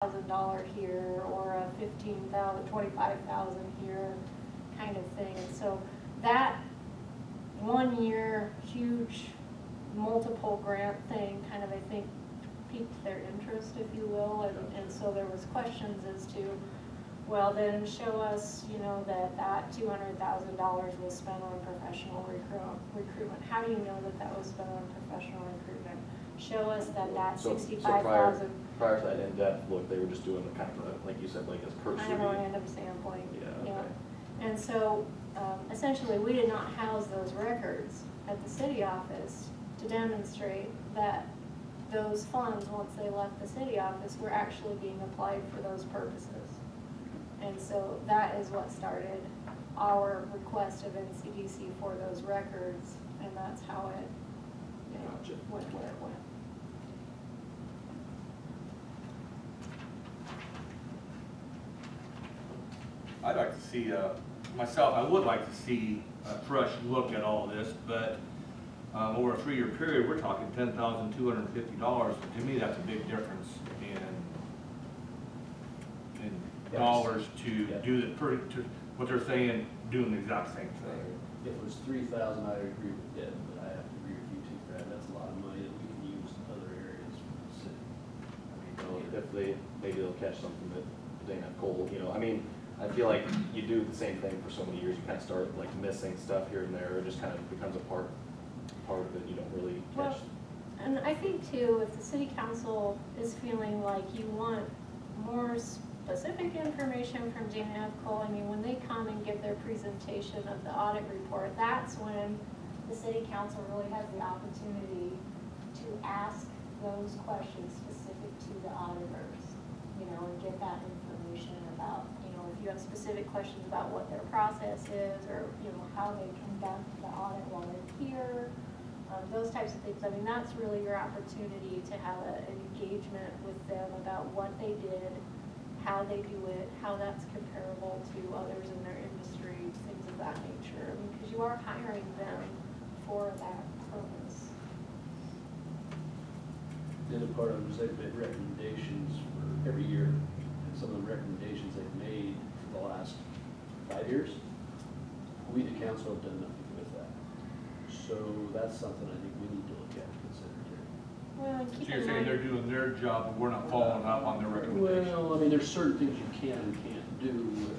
$1,000 here or a 15,000, 25,000 here kind of thing. And so that 1 year huge multiple grant thing kind of, I think, piqued their interest, if you will, and so there was questions as to, well, then show us, you know, that $200,000 was spent on professional recruitment. How do you know that was spent on professional recruitment? Show us that 65,000. Prior to that in-depth look, they were just doing kind of a, like you said, like as cursory. Kind of a random sampling. Yeah. Okay. And so essentially we did not house those records at the city office to demonstrate that those funds, once they left the city office, were actually being applied for those purposes. And so that is what started our request of NCDC for those records, and that's how it, you know, Gotcha. went where it went. I'd like to see, myself, I would like to see a fresh look at all this, but over a 3-year period, we're talking $10,250. To me, that's a big difference in dollars to do to what they're saying, doing the exact same thing. If it was $3,000, I would agree with Deb, but I have to agree with you too, Brad. That's a lot of money that we can use in other areas for the city. Well, if maybe they'll catch something that Dana Cole, you know, I mean, I feel like you do the same thing for so many years, you kind of start like missing stuff here and there, it just kind of becomes a part of it, you don't really catch. Well, and I think too, if the city council is feeling like you want more specific information from Dana F. Cole, I mean, when they come and give their presentation of the audit report, that's when the city council really has the opportunity to ask those questions specific to the auditors, you know, and get that information about, you know, if you have specific questions about what their process is, or, you know, how they conduct the audit while they're here, those types of things. I mean, that's really your opportunity to have an engagement with them about what they did, how they do it, how that's comparable to others in their industry, things of that nature. I mean, because you are hiring them for that purpose. The other part of it is they've made recommendations for every year, and some of the recommendations they've made for the last 5 years, we, the council, have done nothing with that. So that's something I think we need to look at and consider too. Well, and So keep you're in saying mind, they're doing their job, but we're not following up on their recommendations? Well, I mean, there's certain things you can and can't do with,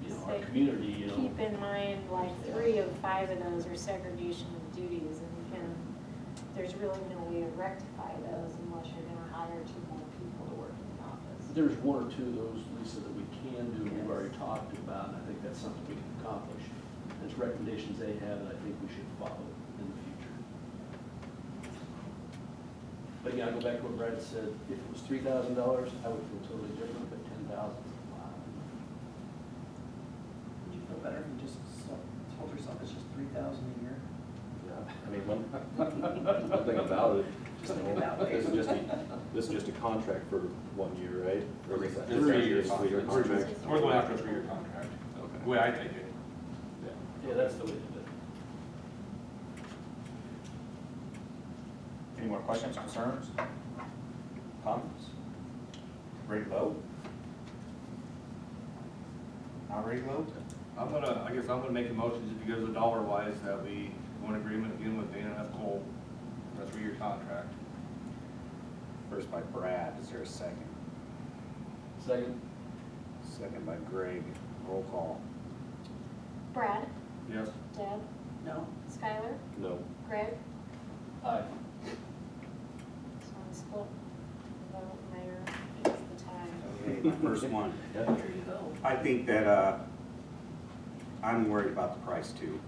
you know, our Say, community, you know. keep in mind, like 3 of 5 of those are segregation of duties, and there's really no way to rectify those unless you're going to hire 2 more people to work in the office. There's 1 or 2 of those, Lisa, that we can do, we've already talked about, and I think that's something we can accomplish. There's recommendations they have that I think we should follow in the future. But again, I go back to what Brad said, if it was $3,000, I would feel totally different, but $10,000 is a lot. Would you feel better if you just told yourself it's just $3,000 a year? Yeah, I mean, one thing about it, Just think about it. this is just a contract for 1 year, right? Or is that- It's a 3-year it's a 3-year contract. contract? We're going after a 3-year contract, Okay. the way I take it. Yeah, that's the way to do it. Any more questions, concerns, comments? Ready to vote? Not ready to vote? I guess I'm gonna make a motion just because of dollar-wise that we go in agreement again with Dana F. Cole for a 3-year contract. First by Brad, is there a second? Second? Second by Greg, roll call. Brad, Yes. Deb, No? Skylar, No. Greg, Aye. so on split vote, mayor, it's the time. Okay, my first one. Yeah. Here you go. I think that, I'm worried about the price too.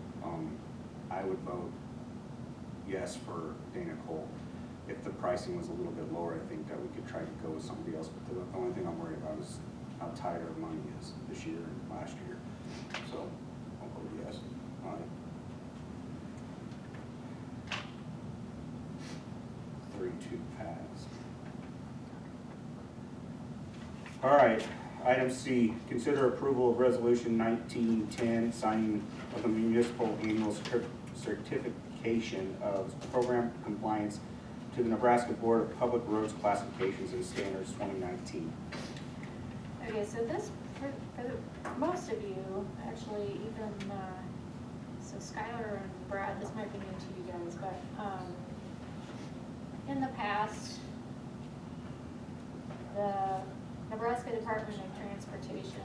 I would vote yes for Dana Cole. If the pricing was a little bit lower, I think that we could try to go with somebody else, but the only thing I'm worried about is how tight our money is this year and last year. So, I'll vote yes. Aye. 3-2 pass. All right, item C, consider approval of resolution 1910, signing of the municipal annual certification of program compliance to the Nebraska Board of Public Roads Classifications and Standards 2019. Okay, so this, most of you, actually even, so Skylar and Brad, this might be new to you guys, but, in the past, the Nebraska Department of Transportation,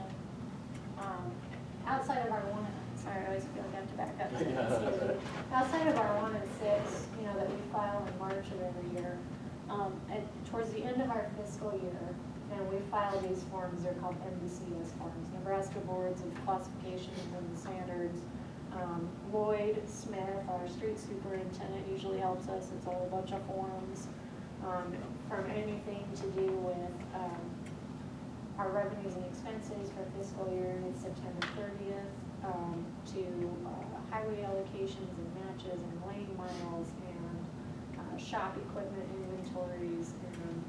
outside of our 1 and, sorry, I always feel like I have to back up. Outside of our 1 and 6, you know, that we file in March of every year, towards the end of our fiscal year, and we file these forms, they're called NBCS forms, Nebraska Boards of Classification and Standards. Lloyd Smith, our street superintendent, usually helps us. It's all a bunch of forms, from anything to do with our revenues and expenses for fiscal year ended September 30th, to highway allocations and matches and lane miles and shop equipment inventories and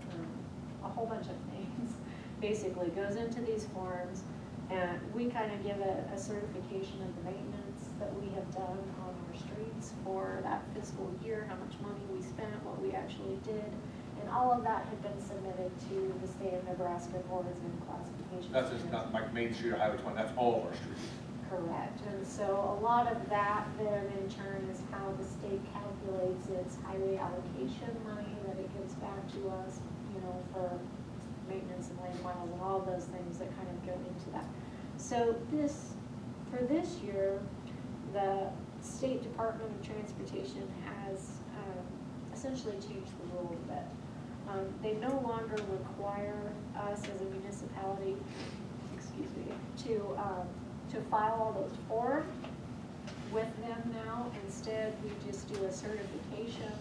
a whole bunch of things. Basically goes into these forms, and we kind of give a certification of the maintenance that we have done on our streets for that fiscal year, how much money we spent, what we actually did, and all of that had been submitted to the state of Nebraska Boards and Classification. That's just not like Main Street or Highway 20, that's all of our streets. Correct, and so a lot of that then in turn is how the state calculates its highway allocation money that it gives back to us, you know, for maintenance and lane miles and all of those things that kind of go into that. So for this year, the State Department of Transportation has essentially changed the rule a bit. They no longer require us as a municipality, excuse me, to file all those forms with them now. Instead, we just do a certification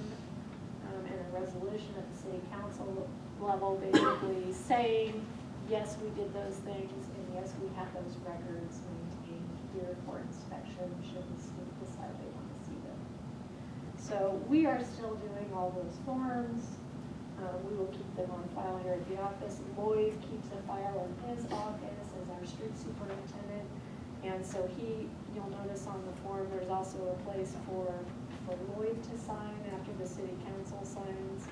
and a resolution at the city council level, basically saying, yes, we did those things, and yes, we have those records maintained here for inspection should the state decide they want to see them. So we are still doing all those forms. We will keep them on file here at the office. Lloyd keeps a file in his office as our street superintendent. And so you'll notice on the form, there's also a place for Lloyd to sign after the city council signs.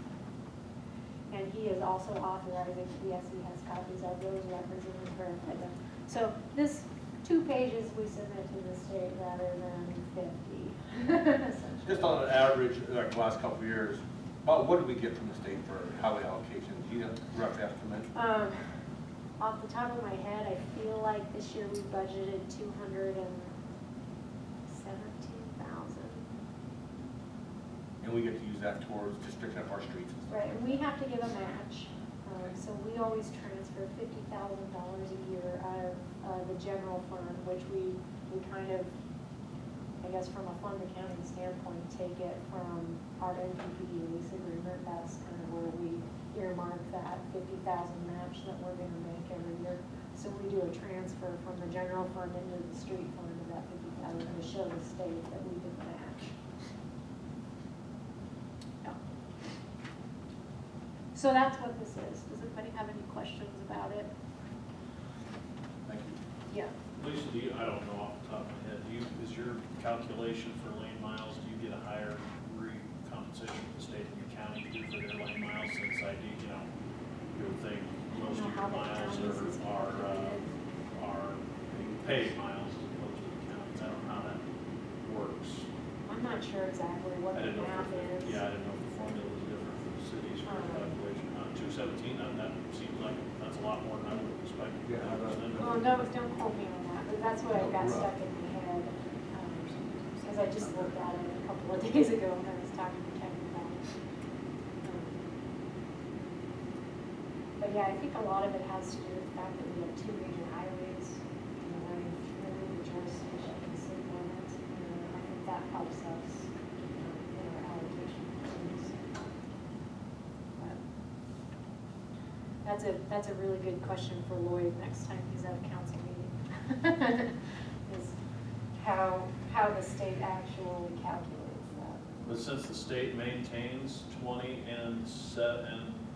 And he is also authorizing, yes, he has copies of those records and has verified them. So this 2 pages we submit to the state rather than 50. Just on an average, like the last couple of years, about what do we get from the state for highway allocations? Do you have a rough estimate? Off the top of my head, I feel like this year we budgeted $217,000. And we get to use that towards just fixing up our streets and stuff. Right, and we have to give a match. So we always transfer $50,000 a year out of the general fund, which we kind of, I guess from a fund accounting standpoint, take it from our NPPD lease agreement. That's kind of where we earmark that $50,000 match that we're going to make every year. So we do a transfer from the general fund into the street fund of that $50,000 to show the state that we did the match. Yeah. So that's what this is. Does anybody have any questions about it? Thank you. Yeah. Lisa, I don't know off the top of my head, is your calculation for lane miles, do you get a higher compensation from the state and your county do for their lane miles, since I do, you know, you would think most of your miles are paid miles as opposed to the counties. I don't know how that works. I'm not sure exactly what I the didn't know math if is. Yeah, I didn't know if the formula was different for the cities for the calculation. 217, that seems like that's a lot more than I would have expected. Yeah, I don't Well, don't quote me on that, but that's what I got stuck in my head. Because I just looked at it a couple of days ago when I was talking to Kevin about it. But yeah, I think a lot of it has to do with the fact that we have 2 major highways, you know, running through the jurisdiction of the city limits. And I think that helps us in our allocation plans. That's a really good question for Lloyd next time he's at a council meeting. Is how the state actually calculates that. But since the state maintains 20 and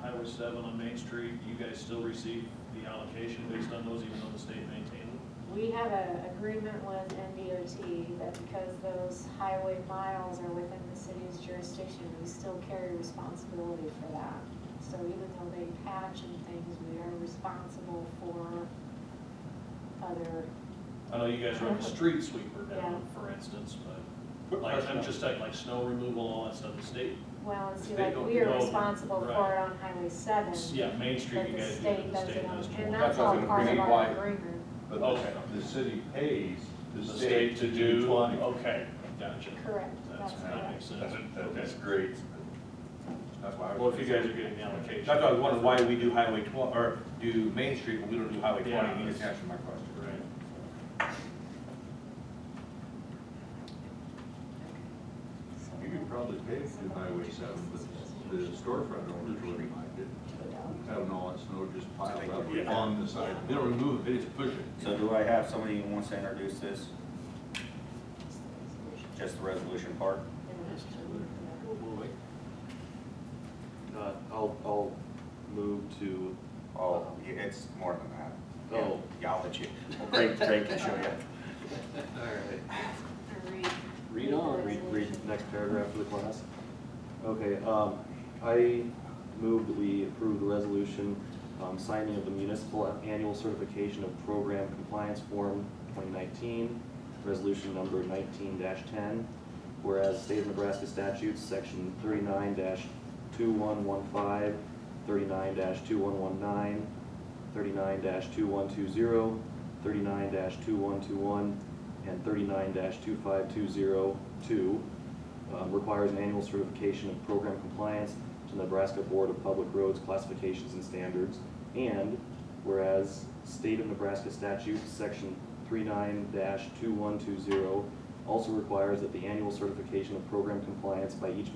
Highway 7 on Main Street, you guys still receive the allocation based on those, even though the state maintains them? We have an agreement with NDOT that because those highway miles are within the city's jurisdiction, we still carry responsibility for that. So even though they patch and things, we are responsible for other, I know you guys run a street sweeper Yeah. down, for instance, but like, I'm just like snow removal, all that stuff, the state, well, and see, They like, don't we are know, responsible right. for it on Highway 7. yeah, Main Street, But you the guys do, state the does state it on, does. and more. that's what I all was part gonna of bring our why- agreement. But Okay. the city pays The state to do, 20. okay, gotcha. Correct, That's, that's that correct. makes sense. That's Okay. great. That's why I was. Well, if you guys are getting the allocation. That's why I was wondering why we do Highway 20, or do Main Street, but we don't do Highway 20, Yeah. you just answered my question. Right. You could probably pay through Highway 7, but the storefront owners wouldn't mind it. Having all that snow just piled up Yeah. on the side. They don't remove it, they just push it. So do I have somebody who wants to introduce this? Just the resolution part? I'll move to, Oh, yeah, it's more than that. Oh. Yeah, I'll let you, Craig can show you. alright, Read on. read the next paragraph for the class. Okay, I move that we approve the resolution, signing of the municipal annual certification of program compliance form 2019, resolution number 19-10, whereas state of Nebraska statutes, section 39-2115, 39-2119, 39-2120, 39-2121, and 39-25202 requires an annual certification of program compliance to the Nebraska Board of Public Roads Classifications and Standards, and whereas state of Nebraska statute, section 39-2120, also requires that the annual certification of program compliance by each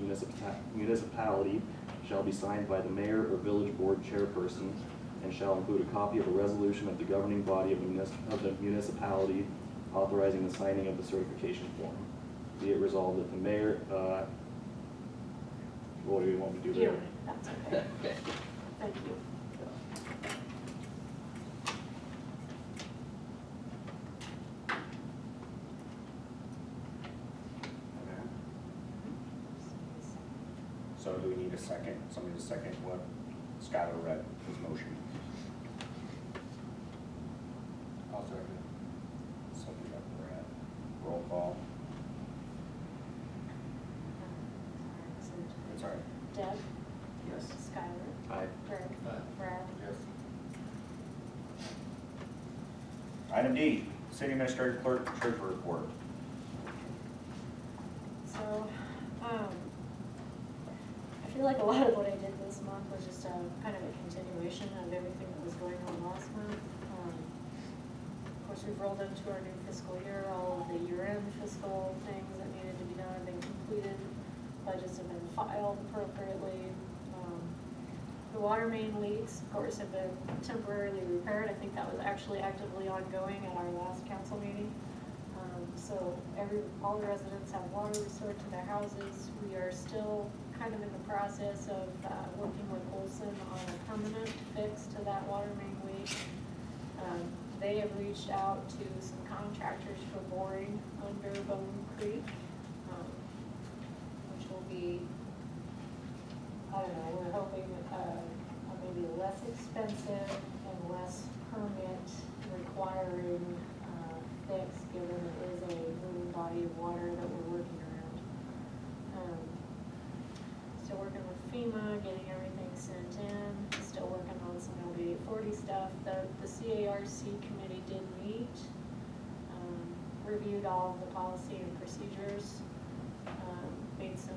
municipality shall be signed by the mayor or village board chairperson and shall include a copy of a resolution of the governing body of the municipality authorizing the signing of the certification form. Be it resolved that the mayor, what do you want me to do Yeah, there? that's okay. Thank you. So do we need a second, somebody to second what Skylar read, his motion? I'll second. So we got Brad. Roll call. It's all right. Deb, Yes. Skylar, Aye. Greg, Brad. Yes. Item D, city administrator clerk treasurer report. So, I feel like a lot of what I did this month was just a kind of a continuation of everything that was going on last month. Of course, we've rolled into our new fiscal year. All of the year-end fiscal things that needed to be done have been completed. Budgets have been filed appropriately. The water main leaks, of course, have been temporarily repaired. I think that was actually actively ongoing at our last council meeting. So all the residents have water restored to their houses. We are still kind of in the process of working with Olson on a permanent fix to that water main leak. They have reached out to some contractors for boring under Bone Creek, which will be, I don't know, we're hoping maybe less expensive and less permit requiring fix, given it is a moving body of water that we're working around. Still working with FEMA, getting everything sent in, still working on some LD 840 stuff. The CARC committee did meet, reviewed all of the policy and procedures, made some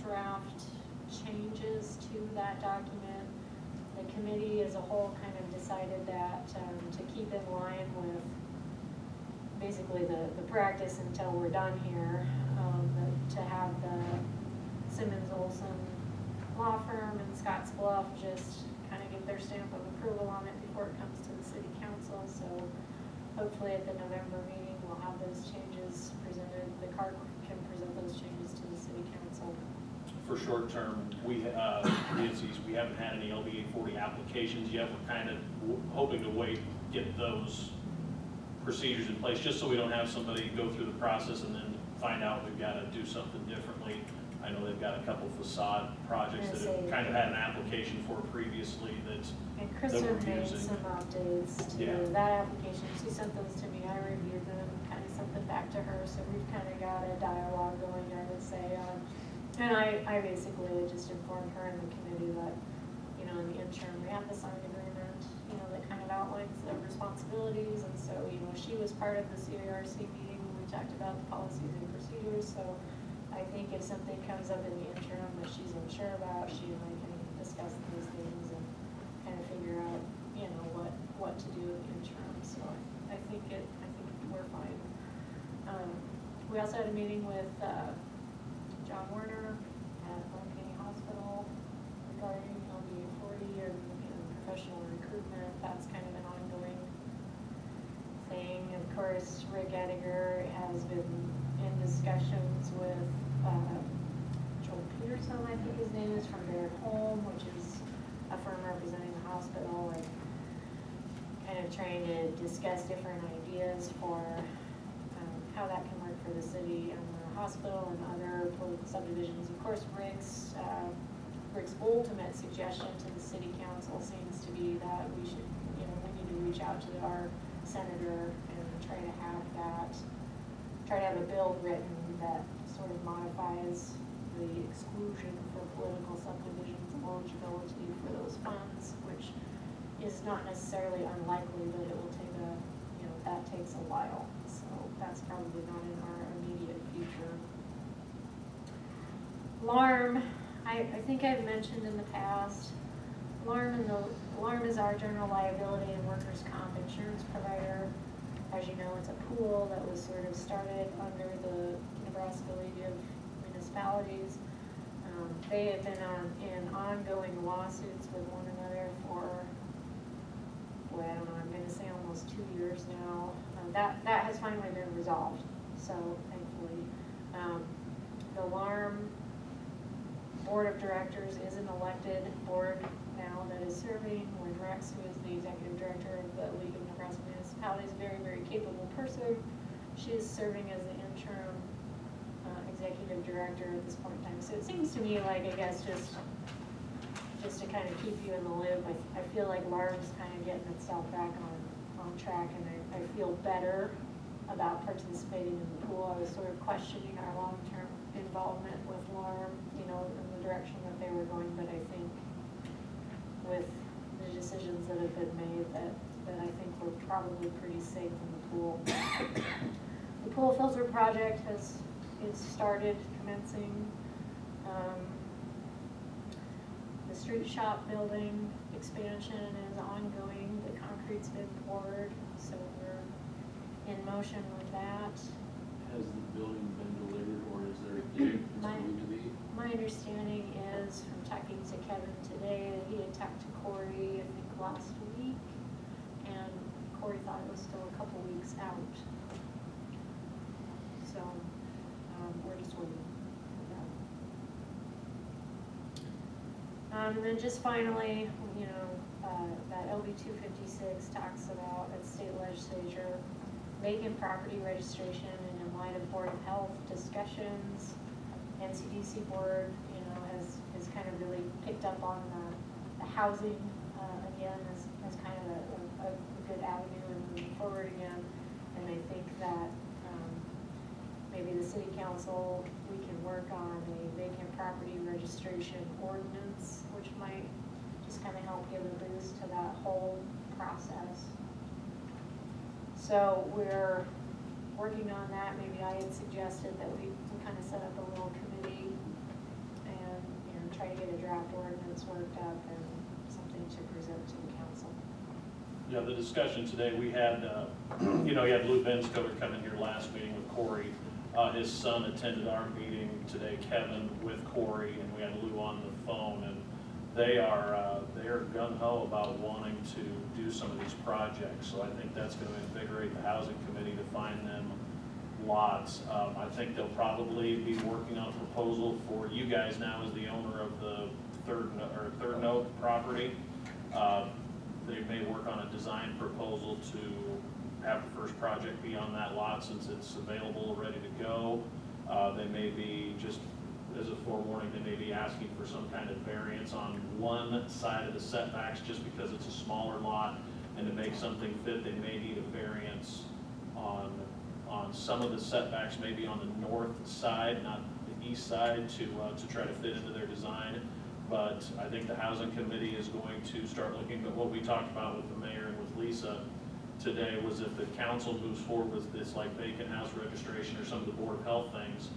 draft changes to that document. The committee as a whole kind of decided that to keep in line with basically the practice until we're done here, to have the Simmons Olson law firm in Scotts Bluff just kind of give their stamp of approval on it before it comes to the city council. So hopefully at the November meeting, we'll have those changes presented. The CARC can present those changes to the city council. For short term, we haven't had any LBA 40 applications yet. We're kind of hoping to wait, get those procedures in place, just so we don't have somebody go through the process and then find out we've got to do something differently. I know they've got a couple facade projects that have kind of had an application for previously that, And that Kristen we're made using. some updates to Yeah. that application. She sent those to me, I reviewed them, kind of sent them back to her, so we've kind of got a dialogue going, I would say. And I basically just informed her and the committee that, you know, in the interim, we have the signed agreement, you know, that kind of outlines the responsibilities. And so, you know, she was part of the CARC meeting when we talked about the policies and procedures, so I think if something comes up in the interim that she's unsure about, she and I can discuss those things and kind of figure out, you know, what to do in the interim. So I think we're fine. We also had a meeting with John Werner at Lone County Hospital regarding LB 40 and professional recruitment. That's kind of an ongoing thing. Of course, Rick Ettinger has been in discussions with Joel Peterson, I think his name is, from Baird Home, which is a firm representing the hospital, and kind of trying to discuss different ideas for how that can work for the city and the hospital and other political subdivisions. Of course, Rick's ultimate suggestion to the city council seems to be that we should, you know, we need to reach out to our senator and try to have a bill written that sort of modifies the exclusion for political subdivisions eligibility for those funds, which is not necessarily unlikely, but it will take that takes a while. So that's probably not in our immediate future. LARM, I think I've mentioned in the past, LARM is our general liability and workers' comp insurance provider. As you know, it's a pool that was sort of started under the Nebraska League of Municipalities. They have been in ongoing lawsuits with one another for, well, I don't know, I'm going to say almost 2 years now. That has finally been resolved, so thankfully. The LARM Board of Directors is an elected board now that is serving, when Rex, who is the executive director of the League of Nebraska Municipalities, is a very, very capable person. She is serving as the interim executive director at this point in time. So it seems to me like, I guess, just to kind of keep you in the loop, I feel like LARM's kind of getting itself back on track, and I feel better about participating in the pool. I was sort of questioning our long-term involvement with LARM, you know, in the direction that they were going, but I think with the decisions that have been made, that I think we're probably pretty safe in the pool. The pool filter project is started, commencing. The street shop building expansion is ongoing. The concrete's been poured, so we're in motion with that. Has the building been delivered, or is there a date it's going to be? My understanding is, from talking to Kevin today, that he had talked to Corey, I think, last week, and Corey thought it was still a couple weeks out. So we're just waiting for that. And then just finally, you know, that LB 256 talks about at state legislature vacant property registration, and in light of Board of Health discussions, NCDC board, you know, has kind of really picked up on the housing again as kind of a good avenue and moving forward again. And I think that maybe the city council, we can work on a vacant property registration ordinance, which might just kind of help give a boost to that whole process. So we're working on that. Maybe I had suggested that we kind of set up a little committee and, you know, try to get a draft ordinance worked up and something to present to the council. Yeah, the discussion today, we had, you know, you had Lou Benskover come in here last meeting with Corey. His son attended our meeting today, Kevin, with Corey, and we had Lou on the phone, and they are gung-ho about wanting to do some of these projects. So I think that's going to invigorate the housing committee to find them lots. I think they'll probably be working on a proposal for you guys now as the owner of the third note property. They may work on a design proposal to have the first project be on that lot since it's available, ready to go. They may be just as a forewarning, they may be asking for some kind of variance on one side of the setbacks just because it's a smaller lot, and to make something fit, they may need a variance on some of the setbacks, maybe on the north side, not the east side, to try to fit into their design. But I think the housing committee is going to start looking at what we talked about with the mayor and with Lisa today, was if the council moves forward with this like vacant house registration or some of the Board of Health things,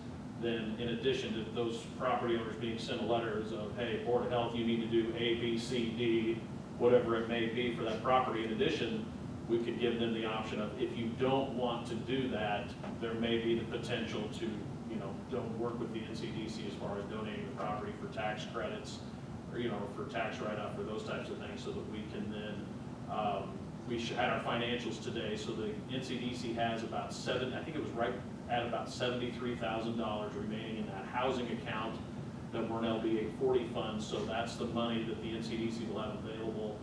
then in addition to those property owners being sent letters of, hey, Board of Health, you need to do A, B, C, D, whatever it may be for that property. In addition, we could give them the option of, if you don't want to do that, there may be the potential to, don't work with the NCDC as far as donating the property for tax credits, or, for tax write-off, or those types of things, so that we can then, we had our financials today, so the NCDC has about I think it was right at about $73,000 remaining in that housing account that we're an LBA 40 fund, so that's the money that the NCDC will have available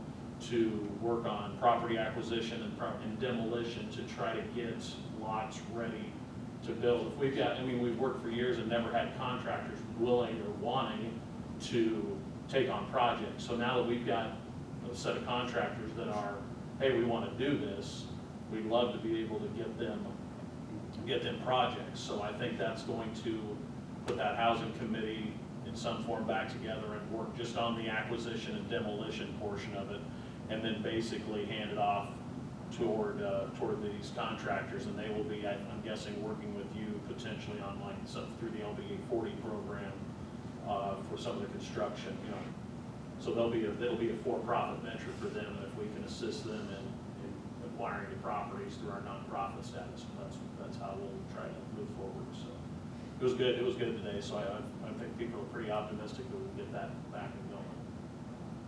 to work on property acquisition and demolition to try to get lots ready to build. If we've got, we've worked for years and never had contractors willing or wanting to take on projects. So now that we've got a set of contractors that are, hey, we want to do this, we'd love to be able to get them projects. So I think that's going to put that housing committee in some form back together and work just on the acquisition and demolition portion of it, and then basically hand it off toward these contractors, and they will be, I'm guessing, working with you potentially on like through the LBA 40 program for some of the construction, So it'll be a for-profit venture for them if we can assist them in acquiring the properties through our nonprofit status. That's how we'll try to move forward. So it was good. It was good today. So I think people are pretty optimistic that we can get that back and going.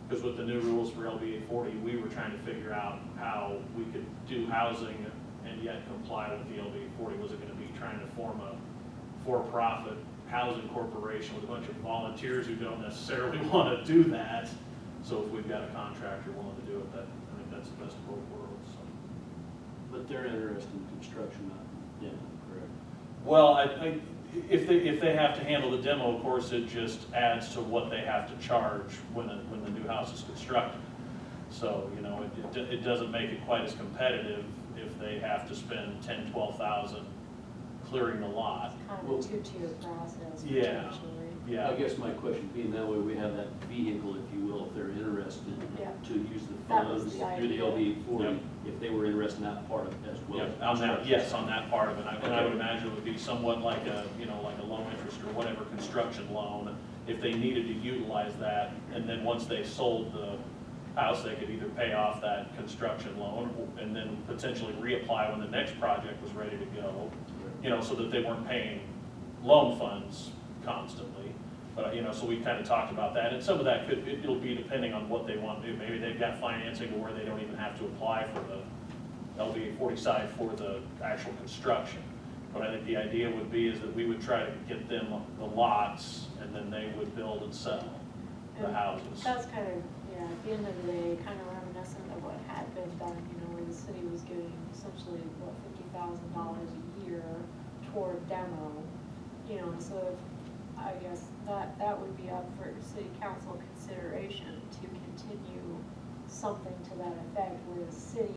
Because with the new rules for LBA 40, we were trying to figure out how we could do housing and yet comply with the LBA 40. Was it going to be trying to form a for-profit housing corporation with a bunch of volunteers who don't necessarily want to do that? So if we've got a contractor willing to do it, I think that's the best of both worlds. So. But they're interested in construction, not demo, correct? Well, if they have to handle the demo, of course, it just adds to what they have to charge when the new house is constructed. So, it doesn't make it quite as competitive if they have to spend $10,000, $12,000 clearing the lot. Kind of a two-tier process. Yeah. potentially. Yeah. I guess my question being that way, we have that vehicle, if you will, if they're interested Yeah. to use the That was funds the through the idea. LBA 40, Yep. if they were interested in that part of it as well. Yeah, on that, yes, on that part of it. And I would imagine it would be somewhat like a, like a low interest or whatever construction loan, if they needed to utilize that, and then once they sold the house, they could either pay off that construction loan and then potentially reapply when the next project was ready to go, so that they weren't paying loan funds constantly. But, so we kind of talked about that, and some of that it'll be depending on what they want to do. Maybe they've got financing to where they don't even have to apply for the LBA 40 side for the actual construction. But I think the idea would be is that we would try to get them the lots, and then they would build and sell the And houses. That's kind of, at the end of the day, kind of reminiscent of what had been done, where the city was giving essentially, $50,000 a year toward demo, so if, I guess that would be up for city council consideration to continue something to that effect, where the city